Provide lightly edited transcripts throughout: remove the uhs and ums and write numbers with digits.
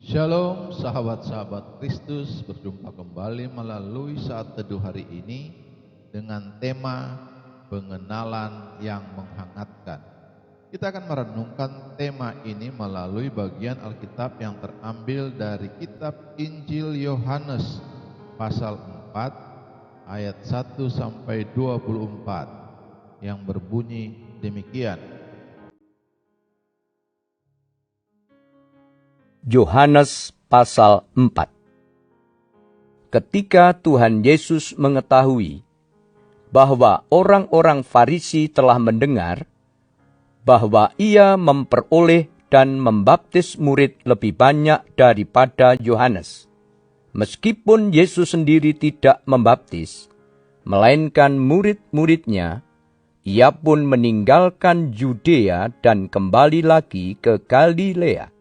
Shalom sahabat-sahabat Kristus, berjumpa kembali melalui saat teduh hari ini dengan tema pengenalan yang menghangatkan. Kita akan merenungkan tema ini melalui bagian Alkitab yang terambil dari kitab Injil Yohanes pasal 4 ayat 1 sampai 24 yang berbunyi demikian. Yohanes pasal 4. Ketika Tuhan Yesus mengetahui bahwa orang-orang Farisi telah mendengar bahwa ia memperoleh dan membaptis murid lebih banyak daripada Yohanes, meskipun Yesus sendiri tidak membaptis, melainkan murid-muridnya, ia pun meninggalkan Yudea dan kembali lagi ke Galilea.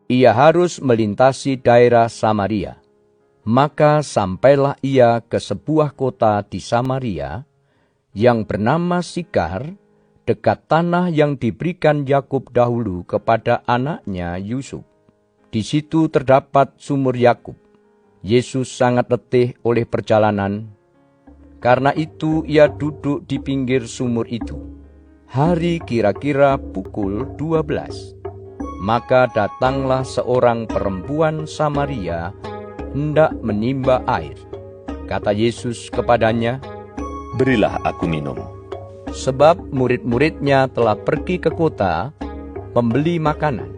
Ia harus melintasi daerah Samaria. Maka sampailah ia ke sebuah kota di Samaria yang bernama Sikar, dekat tanah yang diberikan Yakub dahulu kepada anaknya Yusuf. Di situ terdapat sumur Yakub. Yesus sangat letih oleh perjalanan. Karena itu ia duduk di pinggir sumur itu. Hari kira-kira pukul 12. Maka datanglah seorang perempuan Samaria hendak menimba air. Kata Yesus kepadanya, "Berilah aku minum." Sebab murid-muridnya telah pergi ke kota membeli makanan.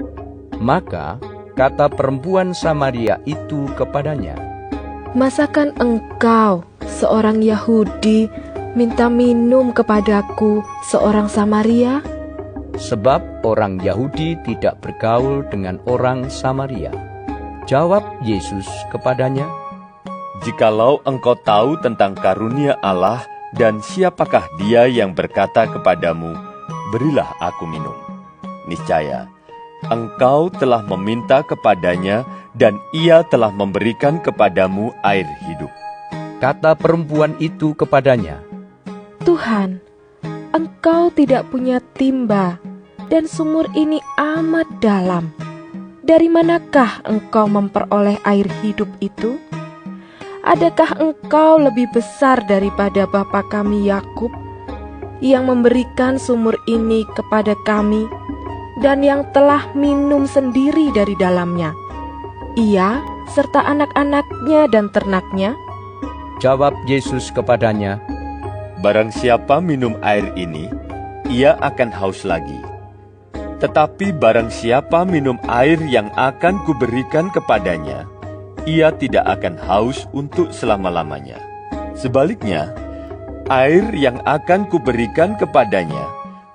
Maka kata perempuan Samaria itu kepadanya, "Masakan engkau, seorang Yahudi, minta minum kepadaku, seorang Samaria?" Sebab orang Yahudi tidak bergaul dengan orang Samaria. Jawab Yesus kepadanya, "Jikalau engkau tahu tentang karunia Allah dan siapakah dia yang berkata kepadamu, 'Berilah aku minum,' niscaya engkau telah meminta kepadanya dan ia telah memberikan kepadamu air hidup." Kata perempuan itu kepadanya, "Tuhan, engkau tidak punya timba, dan sumur ini amat dalam. Dari manakah engkau memperoleh air hidup itu? Adakah engkau lebih besar daripada bapa kami Yakub, yang memberikan sumur ini kepada kami, dan yang telah minum sendiri dari dalamnya, ia serta anak-anaknya dan ternaknya?" Jawab Yesus kepadanya, "Barang siapa minum air ini, ia akan haus lagi. Tetapi barang siapa minum air yang akan kuberikan kepadanya, ia tidak akan haus untuk selama-lamanya. Sebaliknya, air yang akan kuberikan kepadanya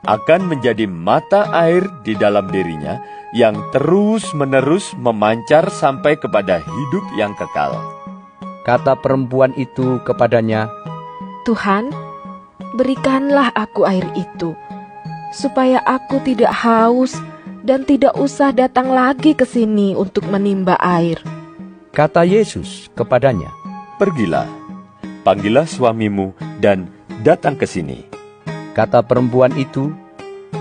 akan menjadi mata air di dalam dirinya yang terus-menerus memancar sampai kepada hidup yang kekal." Kata perempuan itu kepadanya, "Tuhan, berikanlah aku air itu, supaya aku tidak haus dan tidak usah datang lagi ke sini untuk menimba air." Kata Yesus kepadanya, "Pergilah, panggillah suamimu dan datang ke sini." Kata perempuan itu,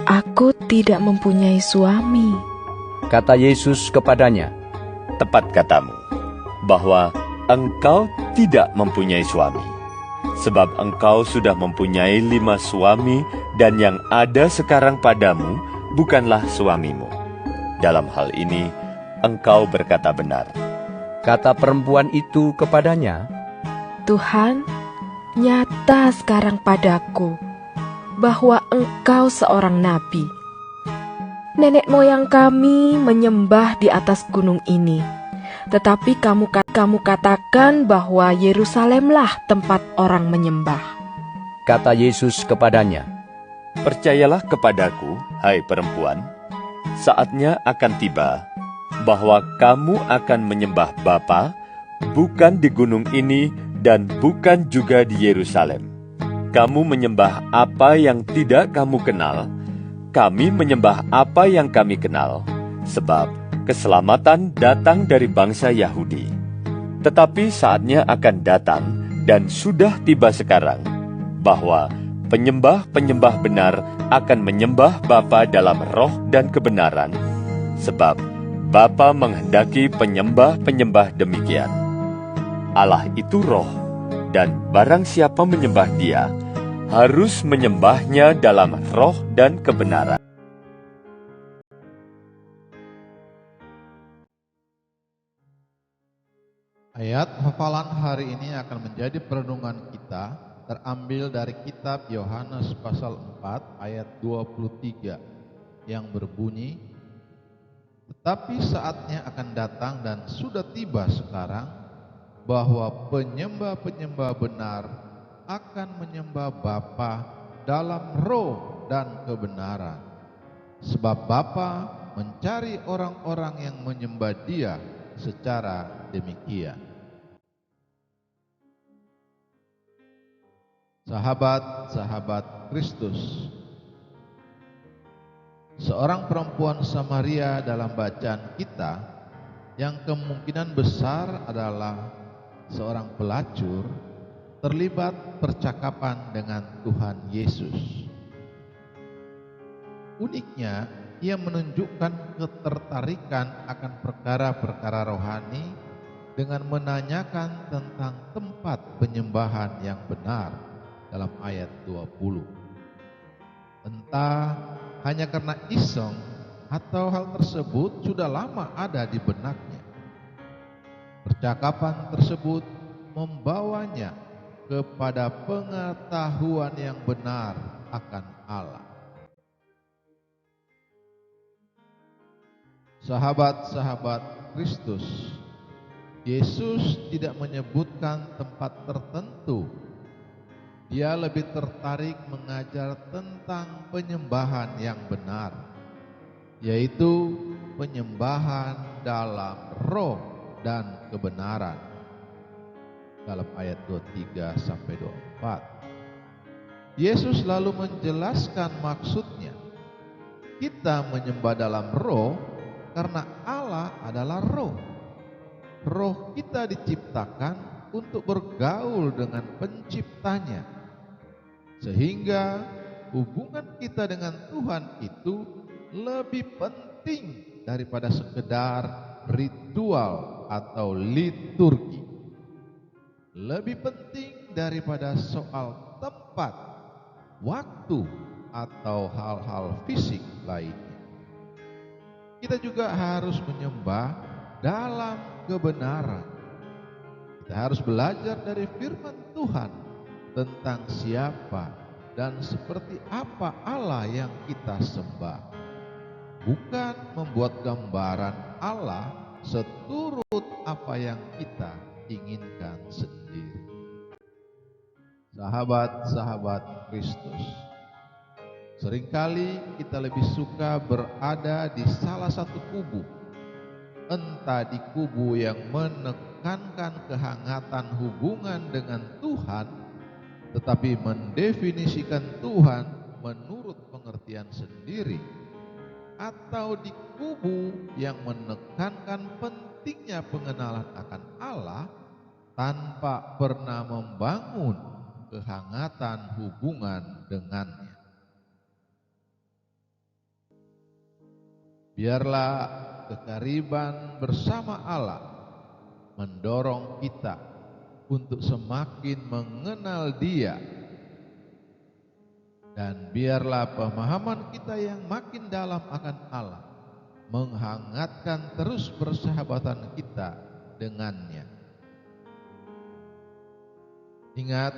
"Aku tidak mempunyai suami." Kata Yesus kepadanya, "Tepat katamu, bahwa engkau tidak mempunyai suami. Sebab engkau sudah mempunyai 5 suami, dan yang ada sekarang padamu bukanlah suamimu. Dalam hal ini, engkau berkata benar." Kata perempuan itu kepadanya, "Tuhan, nyata sekarang padaku bahwa engkau seorang nabi. Nenek moyang kami menyembah di atas gunung ini, tetapi kamu katakan bahwa Yerusalemlah tempat orang menyembah." Kata Yesus kepadanya, "Percayalah kepadaku, hai perempuan, saatnya akan tiba bahwa kamu akan menyembah Bapa, bukan di gunung ini dan bukan juga di Yerusalem. Kamu menyembah apa yang tidak kamu kenal, kami menyembah apa yang kami kenal, sebab keselamatan datang dari bangsa Yahudi. Tetapi saatnya akan datang dan sudah tiba sekarang, bahwa penyembah-penyembah benar akan menyembah Bapa dalam roh dan kebenaran, sebab Bapa menghendaki penyembah-penyembah demikian. Allah itu roh, dan barang siapa menyembah Dia, harus menyembahnya dalam roh dan kebenaran. Ayat hafalan hari ini akan menjadi perenungan kita, terambil dari kitab Yohanes pasal 4 ayat 23 yang berbunyi, "Tetapi saatnya akan datang dan sudah tiba sekarang, bahwa penyembah-penyembah benar akan menyembah Bapa dalam roh dan kebenaran. Sebab Bapa mencari orang-orang yang menyembah Dia secara demikian." Sahabat-sahabat Kristus, seorang perempuan Samaria dalam bacaan kita yang kemungkinan besar adalah seorang pelacur terlibat percakapan dengan Tuhan Yesus. Uniknya, ia menunjukkan ketertarikan akan perkara-perkara rohani dengan menanyakan tentang tempat penyembahan yang benar dalam ayat 20. Entah hanya karena iseng atau hal tersebut sudah lama ada di benaknya. Percakapan tersebut membawanya kepada pengetahuan yang benar akan Allah. Sahabat-sahabat Kristus, Yesus tidak menyebutkan tempat tertentu. Dia lebih tertarik mengajar tentang penyembahan yang benar, yaitu penyembahan dalam roh dan kebenaran. Dalam ayat 23 sampai 24, Yesus lalu menjelaskan maksudnya. Kita menyembah dalam roh karena Allah adalah roh. Roh kita diciptakan untuk bergaul dengan penciptanya, sehingga hubungan kita dengan Tuhan itu lebih penting daripada sekedar ritual atau liturgi. Lebih penting daripada soal tempat, waktu, atau hal-hal fisik lainnya. Kita juga harus menyembah dalam kebenaran. Kita harus belajar dari firman Tuhan tentang siapa dan seperti apa Allah yang kita sembah, bukan membuat gambaran Allah seturut apa yang kita inginkan sendiri. Sahabat-sahabat Kristus, seringkali kita lebih suka berada di salah satu kubu, entah di kubu yang menekankan kehangatan hubungan dengan Tuhan, tetapi mendefinisikan Tuhan menurut pengertian sendiri, atau di kubu yang menekankan pentingnya pengenalan akan Allah tanpa pernah membangun kehangatan hubungan dengannya. Biarlah kekariban bersama Allah mendorong kita untuk semakin mengenal Dia, dan biarlah pemahaman kita yang makin dalam akan Allah menghangatkan terus persahabatan kita dengannya. Ingat,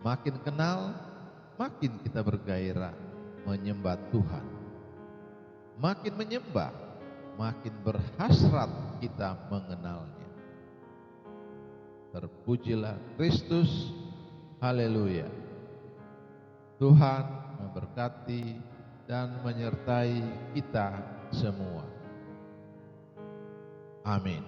makin kenal, makin kita bergairah menyembah Tuhan. Makin menyembah, makin berhasrat kita mengenalnya. Terpujilah Kristus, haleluya. Tuhan memberkati dan menyertai kita semua. Amin.